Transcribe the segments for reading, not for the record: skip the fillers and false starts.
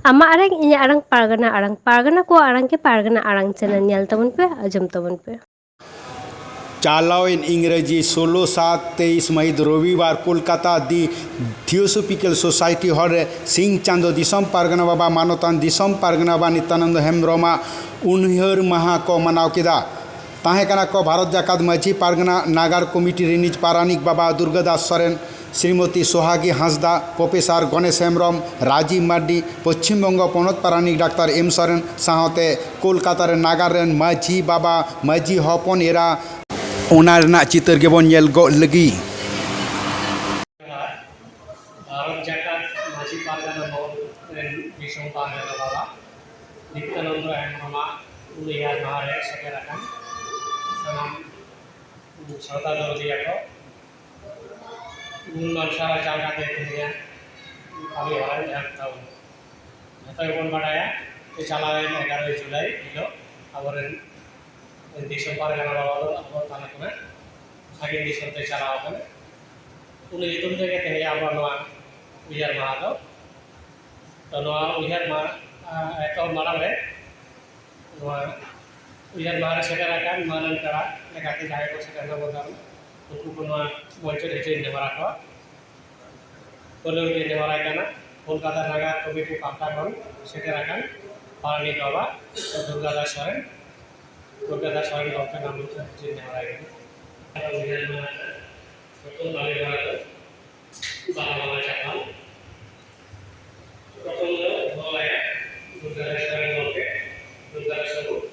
ᱟᱢᱟᱜ ᱟᱲᱟᱝ ᱤᱧᱟᱹᱜ ᱟᱲᱟᱝ ᱯᱟᱨᱜᱟᱱᱟ ᱠᱚᱣᱟᱜ ᱟᱲᱟᱝ ᱠᱤ ᱯᱟᱨᱜᱟᱱᱟ ᱟᱲᱟᱝ ᱪᱮᱱᱮᱞ ᱧᱮᱞ ᱛᱟᱵᱚᱱ ᱯᱮ, ᱟᱸᱡᱚᱢ ᱛᱟᱵᱚᱱ ᱯᱮ। चालावेन इंग्रेजी 16/7/23 महित रविवार कोलकाता दी थियोसफिकल सोसाइटी हॉल रे सिंह चांदो दिसम पारगना बाबा मानवतान दिसम पारगना बाबा नित्यानंद हेम्ब्रम उनहर माहा को मनाव किदा ताहें कना को भारत जाकात माझी पारगना नागार कमिटी रिनिज पारानिक बाबा दुर्गादास सोरेन श्रीमती सोहागी हांसदा प्रोफेसर गणेश हेम्ब्रम राजीव मार्डी पश्चिम बंग पनत पारानिक डाक्तार एम सोरेन साहते कोलकाता रे नागार रेन माझी बाबा माझी हपन एरा ओना रना चितर के बन येल गो लगी भारत जाकात माझी पारगना भवन दिसम पारगना बाबा Nityanand Hembrom उनihar mahare sekerakan sanam sarta dodiya ko mansara jaga dekhiya kami orang yang tahu atau pun badaya ये चलावे 11 जुलाई हिलो आबरेन दिसम पारगना बाबा दो अब ताना को सागे दिसम ते चलाव कने उनी इतुम ते के आबा नवा उयहार मा दो तो नवा उयहार मा एतो माराम रे नवा उयहार मा रे सेटराकान मानन करा लेकाते जाय को सेटरना बोदाम उनको को नवा मोइचो हेजे नेवरा को कोलो दे नेवरा काना कोलकाता नगर कमिटी पापटा कोन सेटराकान पारनी बाबा दुर्गादास सोरेन को नाम हेजे नेवरा काना उयहार मा तो माले बारा बाबा बाबा चाकाल प्रथम भवाया दुर्गादास सोरेन के Durgadas Soren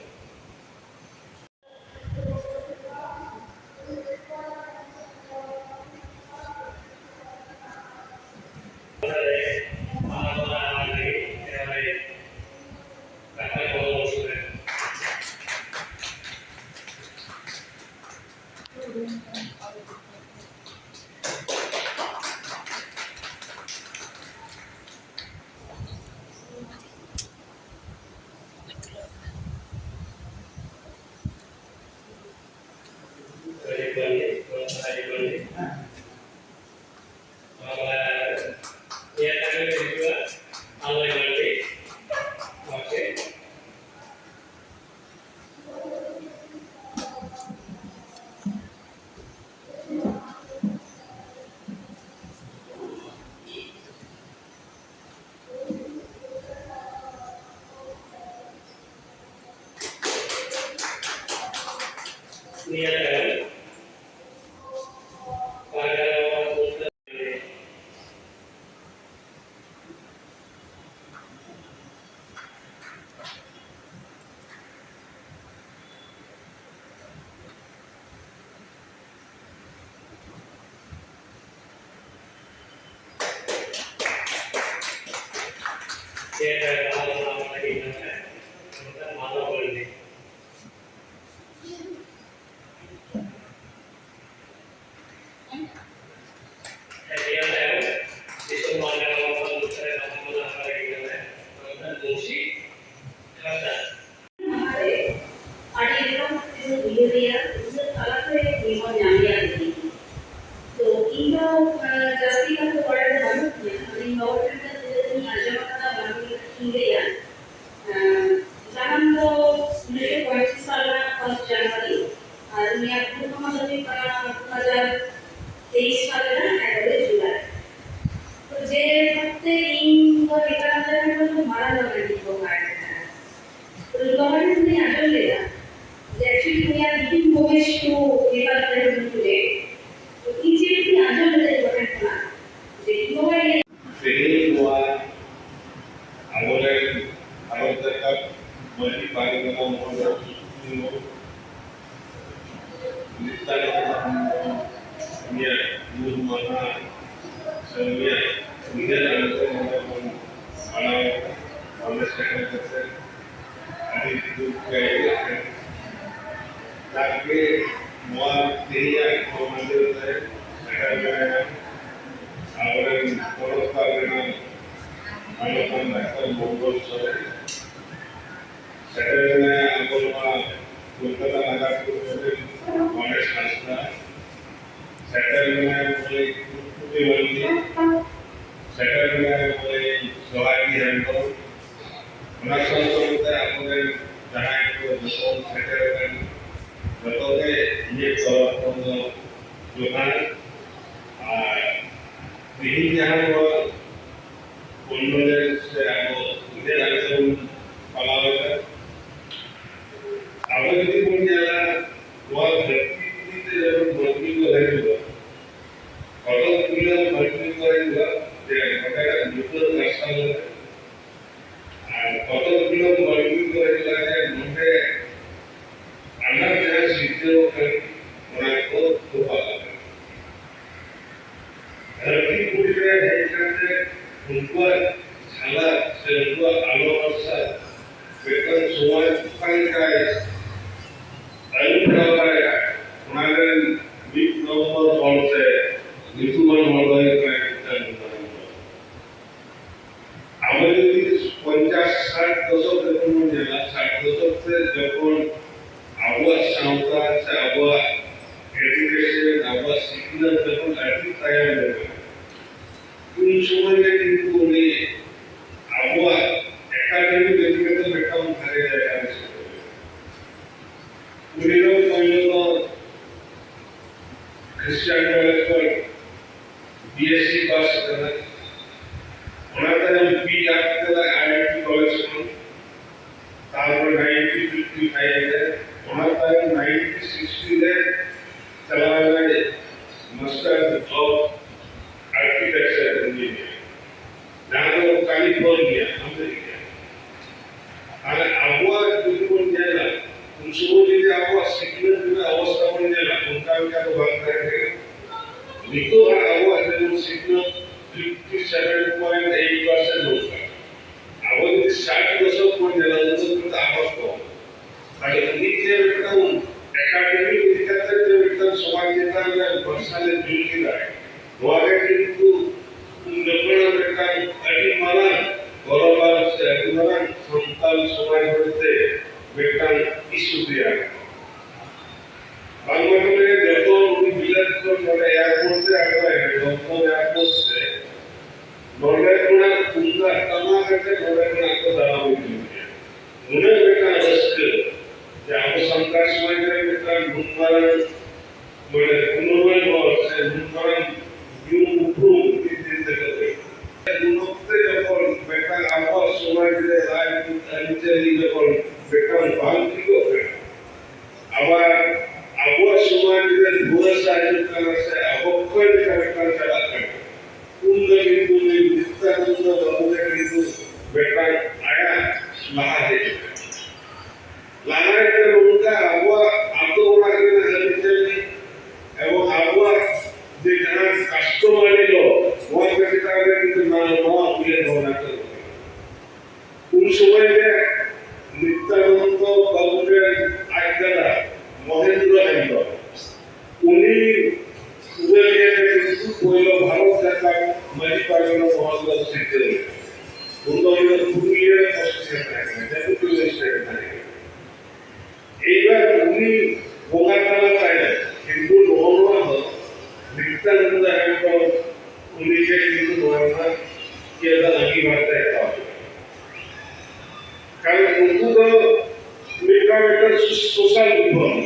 Second, Sohagi Handle, ᱥᱟᱶᱛᱮ ᱟᱵᱚᱨᱮᱱ ᱡᱟᱦᱟᱸᱭ ᱠᱚ ᱡᱚᱛᱚ ᱥᱮᱴᱮᱨ ᱟᱠᱟᱱ ᱡᱚᱛᱚᱜᱮ ᱤᱧᱟᱹᱜ ᱛᱚᱨᱚᱯ ᱠᱷᱚᱱ ᱫᱚ ᱡᱚᱦᱟᱨ ᱟᱨ ᱛᱮᱦᱮᱧ ᱡᱟᱦᱟᱸ ᱱᱚᱣᱟ ᱠᱚᱱᱰᱳᱞᱮᱱᱥ ᱥᱮ ᱟᱵᱚ ᱩᱭᱦᱟᱹᱨ ᱟᱞᱮᱵᱚᱱ ᱯᱟᱞᱟᱣ ᱮᱫᱟ ᱟᱵᱚ ᱡᱩᱫᱤ ᱵᱚᱱ ᱧᱮᱞᱟ ᱱᱚᱣᱟ ᱫᱷᱟᱹᱨᱛᱤ ᱯᱩᱨᱤᱛᱮ ᱡᱚᱠᱷᱚᱱ ᱢᱟᱹᱱᱢᱤ ᱠᱚ ᱦᱤᱡᱩᱜᱼᱟ ᱠᱚᱛᱚᱠ ᱜᱩᱞᱟᱹ ᱢᱟᱹᱱᱢᱤ ᱠᱚ ᱦᱤᱡᱩᱜᱼᱟ ᱡᱮ ᱱᱚᱰᱮᱱᱟᱜ ᱧᱩᱛᱟᱹᱛ ᱢᱟᱨᱥᱟᱞ আর কতগুলো মৌলিক লাগে মধ্যে আমরা যারা শিক্ষিত ওরা খুব ভালো ধরती পুরীতে এইখানে উনকর ছালা সে উনকর আলো বর্ষা বেতন সময় পাইকায় আলুটাওয়ারে ওনাদের বিগ নম্বর বলছে ঋতুমান মহোদয় আমরা যদি 50-60 দশক যখন জেলা 60 দশক से যখন আবহাওয়া সাঁওতা আছে আবহাওয়া এডুকেশন আবহাওয়া শিক্ষা যখন আর্থি তায়ার হবে কোন সময়ে কিন্তু উনি আবহাওয়া একাডেমিক এডুকেশন অ্যাকাউন্ট থাকে জায়গা আছে উনিও কইলো খ্রিস্টান কলেজ पर बीएससी पास करना उन्होंने बी आपके आईआईटी कॉलेज में तारपर 1955 में उन्होंने 1960 में चला गया मास्टर ऑफ आर्किटेक्चर इंजीनियर जहाँ तो कैलिफोर्निया अमेरिका अगर आबुआ दुनिया में जाना उन सबों के लिए आबुआ सिक्योर में अवस्था में जाना उनका भी क्या तो बात करेंगे निको आबुआ जब सिक्योर 57.8% होगा अब यदि 60 दशक में जाना तो आवाज को তাহলে নিচে একটা একাডেমিক এডুকেশন যে একটা সমাজ যেটা বর্ষালে জুড়ে যায় ওয়াকে কিন্তু নকল একটা আদি মানা গরবাল সে আদিমানা সন্তান সমাজ হতে একটা ইস্যু দেয়া বাংলাদেশে যখন বিলাস করে এয়ারপোর্টে আসবে যখন এয়ারপোর্টে নরওয়েগুনা কুঙ্গা তমাকাতে নরওয়েগুনা তো দাঁড়াবো মনে একটা রস্ক যে আবু সংকার সময় একটা নুনমার মানে পুনর্বায় বলছে নুনমার নিউ উপরু দিতে হবে নুনতে যখন বেটা আবহাওয়া সময় যে লাইভ আলিচালি যখন বেটা বালতি হবে আবার আবহাওয়া সময় যে ঘোরা সাহায্য করা অবক্ষয় কারেক্টার চালাতে कुंडल किंतु नित्ता कुंडल बहुते किंतु बेटा आया लाना है तो उनका आबुआ आपको उन्हें हल्दी चली एवं आबुआ जे जहाँ कस्टमरी लो वहाँ पे किताब है किंतु ना वहाँ उन्हें होना चाहिए उन समय में नित्ता कुंडल बहुते आज जरा महेंद्र हेंद्र उन्हीं उदय के किंतु कोई लोग भारत सरकार मरी पागल बहुत लोग सीखते हैं उनको ये पूरी कोशिश करते हैं जब कोई ऐसे करता है एक बार उन्हीं होगा ताला चाहिए हिंदू लोगों को नित्य नंद है तो उन्हीं के हिंदू लोगों के अंदर लगी बात है कारण उनको तो मिटा मिटा सोशल विभाग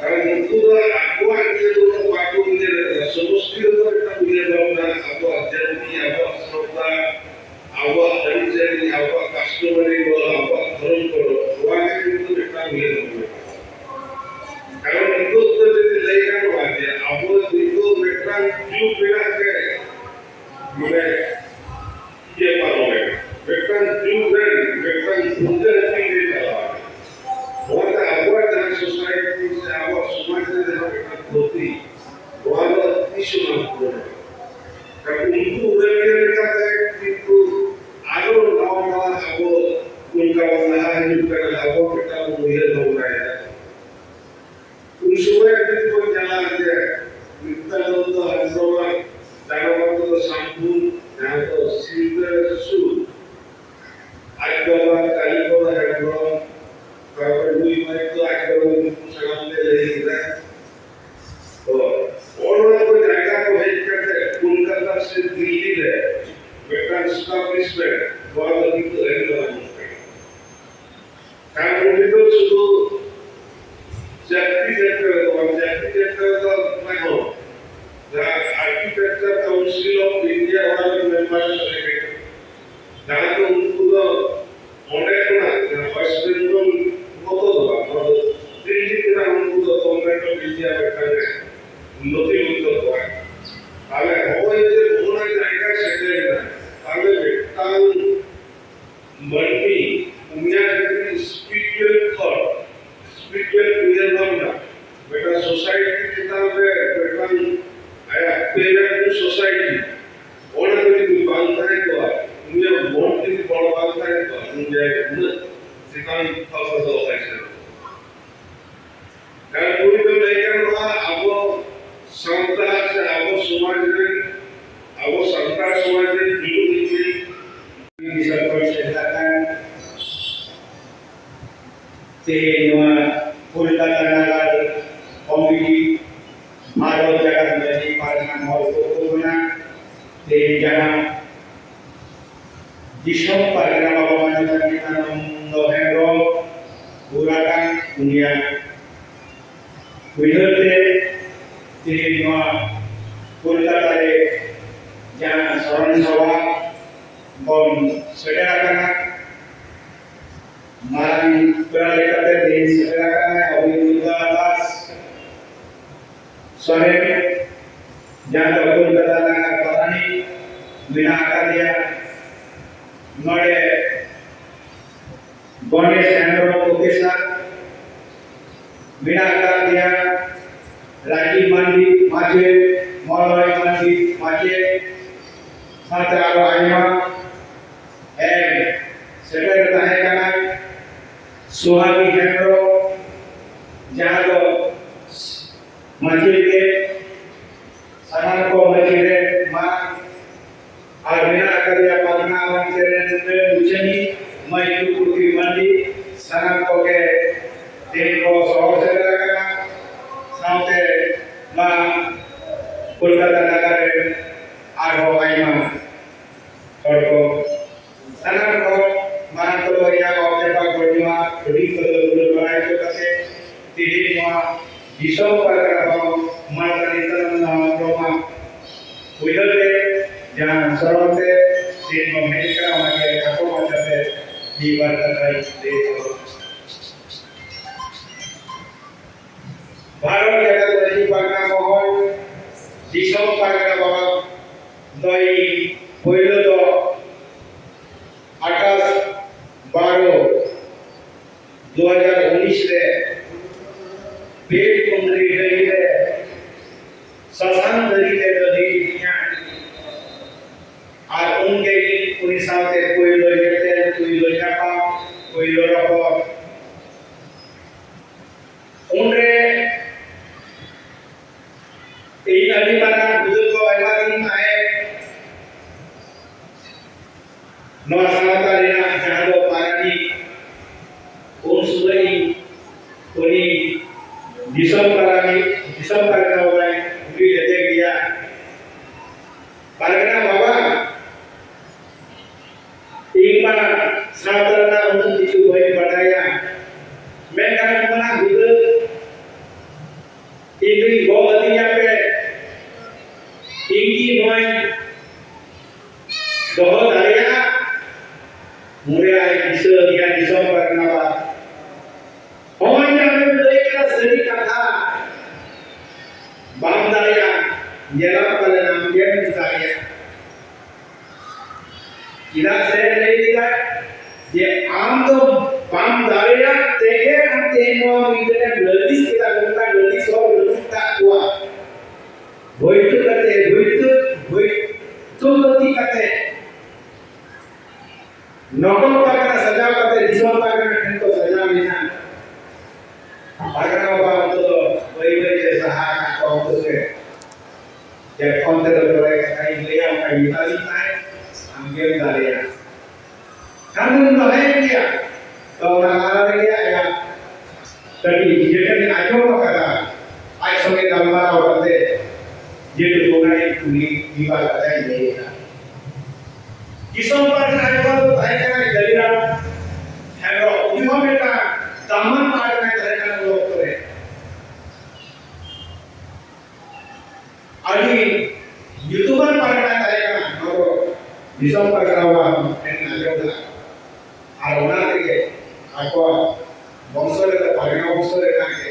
कारण उनको तो आपको आगे तो बातों में समस्ती तो একটা বুঝে দাও না আপু আধ্যাত্মিক আপু শ্রদ্ধা আপু অরিজিনালি আপু কাস্টমারি বল আপু ধরন করো ওয়াকে কিন্তু একটা বুঝে দাও কারণ ইগো তো যদি লেখা আছে আপু ইগো একটা জিউ পেরাকে মানে ये पालोगे একটা জিউ দেন একটা সুন্দর ফিরে যাওয়া ওটা আবার যারা সোসাইটি সে আবার সমাজে যারা একটা ক্ষতি ওয়ালা ইস্যু না করে কারণ ইগো উদাহরণের কাছে কিন্তু আরো নাওয়া আবো উনকা না ইনকা আবো একটা মুহিয়ে দৌড়ায় কোন সময় কিন্তু জানা যে নিত্যানন্দ হাজরত सावता से अब समाज में अब संस्कार समाज में धीरे धीरे सरकार से जाता ते कोलकाता नगर कमिटी भारत जगत में पार्ना मॉल को बना ते जहां दिशा पार्ना बाबा मानता कि नवंबर बुराkan dunia विदर्भे ते कोलकाता रे जहां शरण सभा बन सेटराकाना मारानी प्रलेखते दिन सेटराकाना अभिमुद्रा दास सोरेन जहां कोलकाता ना परानी बिना आकादिया नोडे गणेश एंड्रो प्रोफेसर बिना आकादिया राजीव मांडी माजे मौलवी मांडी माजे साथ आरो आइमा एंड सेक्रेटरी ताहे काना सुहागी हेंड्रो जहां तो माजे के सानान को माजे रे मा और बिना आकादिया पागना आवांग से उचनी मैं टुकुटी मांडी सानान को के तेल को सहर से लगाना साउथे मा कोलकाता नगर आरो आइमा और को सानान को मान तो या ऑब्जेक्ट का गोडिमा गोडी को गुल बनाए तो कसे तेरी मा दिशा पर का मान का नितन प्रोमा उइलते जहां सरवते तीन को मेडिकल माके काको माते दी बार तक दे भारत जगत राजीव पागना मोहन दिशा पागना बाबा दई पहिलो दो 28/12/2019 रे पेट कुंडली रे ससान तरीके ददी दुनिया और उनके उनी साथे कोई लो जते कोई लो जापा कोई लो रखो उनरे इन अधिमाना बुजुर्ग को आइमानी आए नवा साता लेना जहां दो पारानी उन सुरई कोनी दिसम करना हुआ है उनकी जते किया पारगना बाबा एक बार सावतरना उन किछु भाई बताया मैं कहना मना गुजर इनकी गोवतिया पे इनकी नोय दोहो दारिया मुरे आए दिशा दिया दिशा करना बा होन जाने देखना सही कथा बाम दारिया जेला पले नाम के दारिया इधर से नहीं दिखा ये आम तो बाम दारिया तेगे हम तेनो मीटने ललिस के लगता ललिस और ललिता हुआ तो गति करते नौकर पागना सजा करते दिशा पागना इनको सजा मिलना पागना बाबा तो वही जैसा हाथ को तो जब कौन से लोग कहीं लिया कहीं इताली है हम गेम डालिया हम उनको है क्या तो हमारा क्या या तभी जेठनी आजो का करा आज समय दलवारा होते जेठ कोगने पूरी दीवार बताई नहीं था किसों पर आएगा तो भाई का गलीरा है रो उन्हों बेटा दामन पार में करे का लोग करे अभी यूट्यूबर पार में करे का रो किसों पर करावा इन आजोगा आरोना के आपको बंसोरे का पागना बंसोरे का के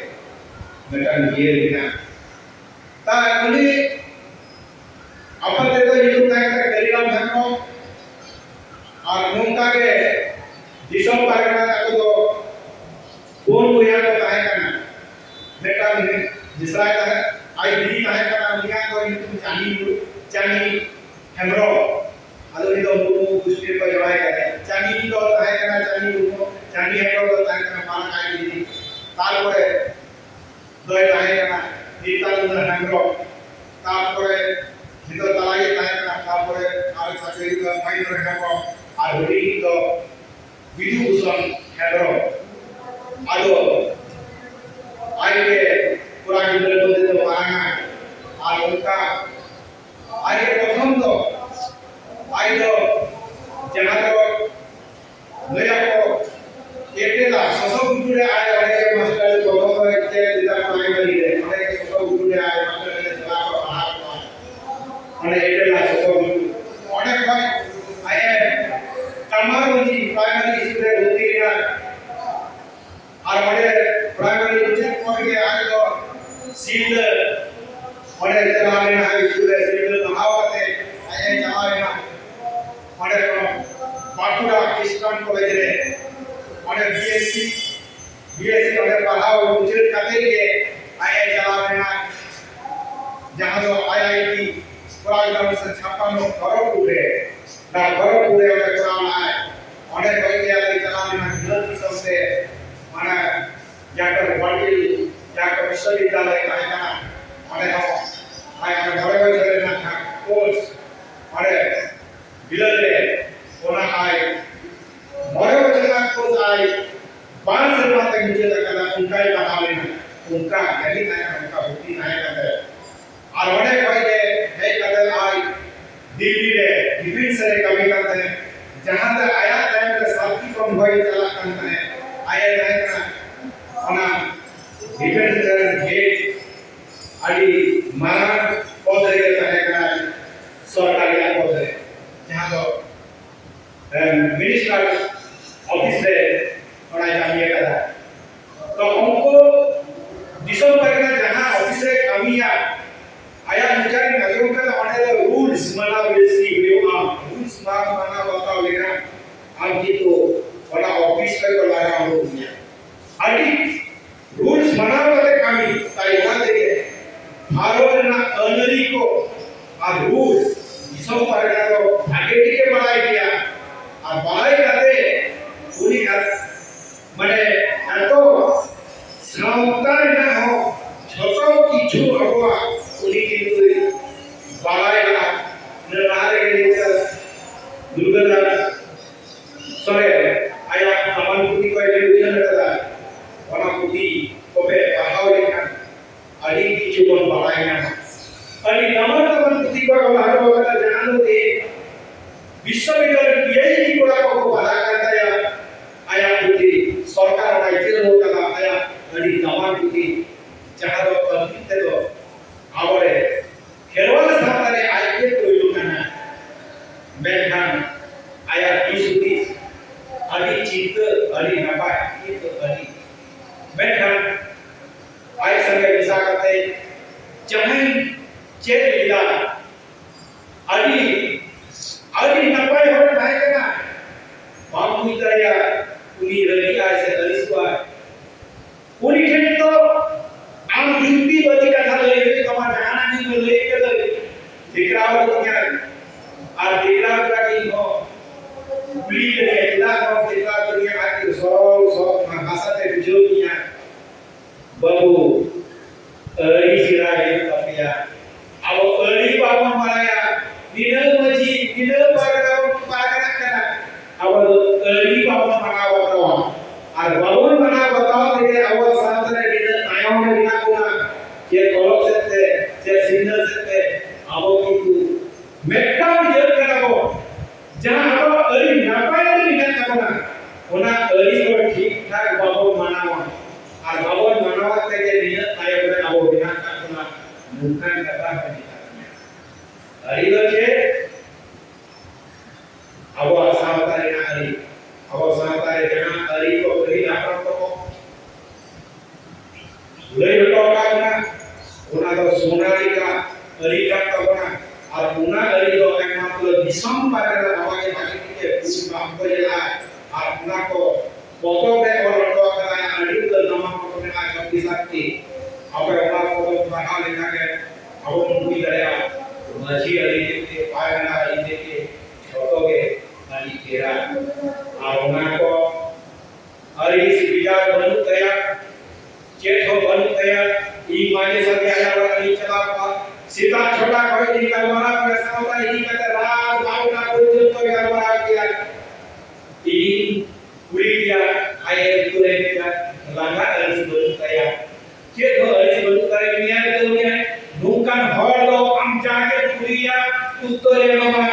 बेटा ये लिखा ता कुली अपन देखो यूट्यूब का टेलीग्राम धनो और नोंका के दिशा पागना को तो कौन कोया को काहे करना बेटा जिसरा है आई डी काहे करना लिया को यूट्यूब चानी हेमरो आदो तो कुछ पर जवाय करे चानी तो काहे करना चानी हेमरो तो काहे करना माना काहे दी तार परे दोय काहे करना नीता हेमरो तारपरे हिंदो तलागे तायकना तारपरे आर साथी द माइनर हेबो आर हुडी द विधुभूषण हेबो आदो आइके पूरा गिदरे बोलते तो पारांगा आर उनका आइके प्रथम तो आई दो जहां दो नया को एकेला ससो गुडुरे आय अरे के मास्टर प्रथम तो एक दिदा प्राइमरी रे अरे के ससो गुडुरे आय मास्टर ने चला को पढ़ा अरे एकेला ससो गुडु अनेक भाई आए कमारवजी प्राइमरी स्कूल रे भर्ती ना और अरे प्राइमरी चेक कर के आए तो सील अरे चला लेना है स्कूल रे सील पढ़ाओ करते आए चला लेना अरे बाकुड़ा क्रिश्चियन कॉलेज रे अरे बीएससी अरे पढ़ाओ उचित करते के आए चला लेना जहां जो आईआईटी प्राइमरी से 56 खड़गपुर रे ना खड़गपुर रे अरे चला है अरे भाई के आले चला लेना गिरती सबसे माने जाकर पाटिल जाकर विश्वविद्यालय का है ना अरे हम आए अरे बड़े बड़े चले ना था कोर्स अरे बिलर रे ओना आए बड़े बड़े ना कोर्स आए 5 साल तक नीचे तक का उनका ही पढ़ा लेना उनका गणित है उनका बुद्धि है करते और बड़े भाई के है करते आए दिल्ली रे डिफेंस रे कभी करते हैं जहां तक आया टाइम पे साथी कम भाई चला करते हैं आया जाए ना ओना डिफेंस रे गेट आदि मारा पद रे कहना सरकारी पद रे जहां तो मिनिस्टर ऑफिस रे पढ़ाई कमी करा तो उनको दिसम करना जहां ऑफिस रे कमिया आया मुचारी नजरों का ऑर्डर रूल्स मना बेसी हुआ रूल्स मना बताओ लेना हम की तो बड़ा ऑफिस पे तो लगा हो गया आदि रूल्स मना वाले कमी ताइवान देखे भारत ना अनरी को आ रूल दिसम करना तो आगे के बढ़ाई किया और बढ़ाई करते पूरी মানে এত শ্রমতার না হোক ছোট কিছু হওয়া উনি কিন্তু বাড়াইলা নারে গেলে দুর্গা সরে আয়া আমার পুতি কইলে বুঝানো দাদা ওনা পুতি কবে পাহাও লেখা আদি কিছু কোন বাড়াই না আদি আমার তখন পুতি করা ভালো কথা জানো যে বিশ্ববিদ্যালয় পিএইচডি করা কত বাধা করতে आया पुती सरकार राइजर होता आया अड़ी तमाम पुती जहां दो कंप्लीट दो आवरे खेलवाल सातारे आईके तो युना मेघान आया किसुती अड़ी चित अड़ी नपा कित अड़ी मेघान आय संगे विसा करते जहां चेत लिदा अड़ी नपा हो भाई का बापू दरिया उनी रही आए से अलिस्वा उनी ठेठ तो आम ड्यूटी बदी कथा ले कमा जाना नहीं ले के ले दिखराव दुनिया आ दिखराव का की हो पुली के इला को दिखराव दुनिया का की सो भाषा ते जो किया बाबू सिरा है तपिया अब बाबू माया दिनल मजी दिनल पागरा करा अब बाबू मना बताओ और बाबू मना बताओ के अवर सामने दिनल आयो ने बिना कोना जे कोलो सकते जे सिंगल सकते अब की तू मेट्टा जेल कराबो जहां अब अरी नापाय बिना कोना ओना अरी को ठीक ठाक बाबू मनावा और बाबू मनावा के दिनल आयो ने अब बिना कोना मुखन कथा बनी अरी तो के अब सावतारे ना अरी अब सावतारे जहां अरी को अरी आपन को ले तो काना उना तो सोनाली का अरी का कबना और उना अरी तो एकमात्र दिसम पारे हवाके बाकी के पूरी काम करेला और उना को फोटो पे और लटवा का अरी तो नमा को में आ शक्ति शक्ति अब उना को बना लेना के अब मुंडी दरिया मजी अरी के पायना अरी के फोटो के अरी केरा और उना को अरी बिजा बनु तैयार चेठो बनु तैयार ई माने सके आया वाला ई चला ᱥᱮᱛᱟᱜ ᱪᱷᱚᱴᱟ ᱠᱷᱚᱱ ᱤᱧ ᱜᱟᱞᱢᱟᱨᱟᱣ ᱠᱮᱫᱟ ᱥᱟᱶᱛᱟ ᱤᱫᱤ ᱠᱟᱛᱮ ᱨᱟᱛ 12টা পর্যন্ত ᱜᱟᱞᱢᱟᱨᱟᱣ ᱠᱮᱫᱟ ᱤᱧ ᱠᱩᱲᱤ ᱜᱮᱭᱟ ᱟᱭ ᱩᱛᱩᱨᱮ ᱠᱮᱫᱟ ᱞᱟᱸᱜᱟ ᱟᱹᱲᱤᱥ ᱵᱟᱹᱱᱩᱜ ᱛᱟᱭᱟ ᱪᱮᱫ ᱦᱚᱸ ᱟᱹᱲᱤᱥ ᱵᱟᱹᱱᱩᱜ ᱛᱟᱭᱟ ᱱᱤᱭᱟᱹ ᱠᱟᱹᱢᱤᱭᱟᱭ ᱱᱚᱝᱠᱟᱱ ᱦᱚᱲ ᱫᱚ ᱟᱢ ᱡᱟᱜᱮ ᱠᱩᱲᱤᱭᱟ ᱩᱛᱛᱚᱨᱮ ᱮᱢᱟ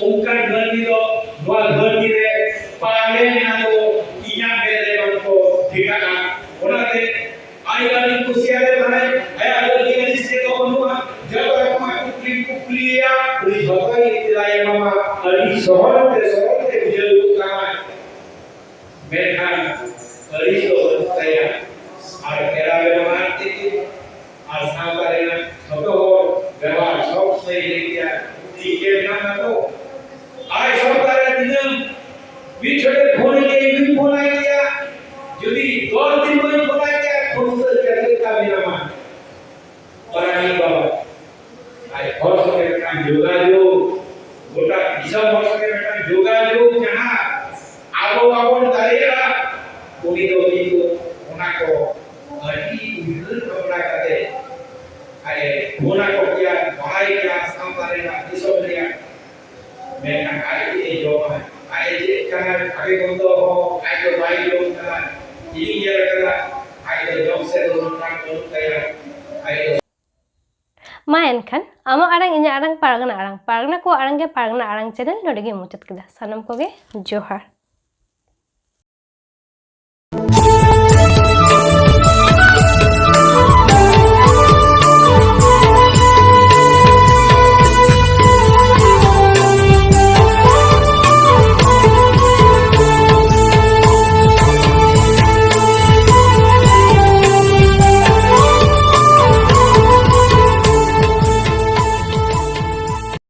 ᱚᱱᱠᱟᱱ ᱜᱟᱹᱰᱤ ᱫᱚ ᱱᱚᱣᱟ ᱜᱟᱹᱰᱤ ᱨᱮ ᱯᱟᱞᱮ ᱱᱟᱫᱚ ᱤᱧᱟᱹᱜ ᱢᱮᱫ ᱨᱮ ᱵᱟᱝᱠᱚ ᱴᱷᱤᱠᱟᱜᱼᱟ ᱚᱱᱟᱛᱮ ᱟᱭ ᱟᱹᱰᱤ ᱠᱩᱥᱤᱭᱟᱞᱮ ᱠᱟᱱᱟᱭ ᱟᱭᱟᱜ ᱜᱟᱹᱰᱤ ᱟᱹᱲᱤᱥ ᱪᱮᱫ ᱦᱚᱸ ᱵᱟᱹᱱᱩᱜᱼᱟ ᱡᱚᱛᱚ ᱨᱚᱠᱚᱢᱟᱜ ᱠᱩᱠᱞᱤᱭᱟ ᱩᱱᱤ ᱡᱚᱛᱚᱭ ᱛᱮᱞᱟᱭ ᱮᱢᱟᱢᱟ ᱟᱹᱰᱤ ᱥᱚᱦᱚᱡ ᱛᱮ ᱵᱩᱡᱷᱟᱹᱣ ᱠᱟᱱᱟᱭ ᱢᱮᱱᱠᱷᱟᱱ ᱟᱹᱲᱤᱥ ᱫᱚ ᱵᱟᱹᱱᱩᱜ ᱛᱟᱭᱟ আর কেরা ব্যবহার থেকে আর সাঁওতালে না ছোট হল ব্যবহার সব সেই লেগিয়া দিকে না তো আর সরকারের দিন পিছনে ঘুরে গিয়ে ফোনাই দিয়া যদি 10 দিন বই ফোনাই দিয়া খুঁজতে যেতে পাবে না মা পারানি বাবা আর হরসকে একটা যোগাযোগ গোটা বিশাল হরসকে একটা যোগাযোগ যাহা আবো আবন দাঁড়িয়ে উনি তো কিন্তু ওনাকে আদি উইল করা কাতে আই ওনা কোকিয়া ভাই কা সামতারে না দিশোরিয়া মেনা আই এই জমা আই যে কানা আগে বন্ধ হো আই তো ভাই জম কানা ইলিয়া কানা আই তো জম সে দোন কান দোন কায়া I Ma enkhan ama arang inya arang pargana ko arang ge pargana arang channel nodege muchat kida sanam koge johar.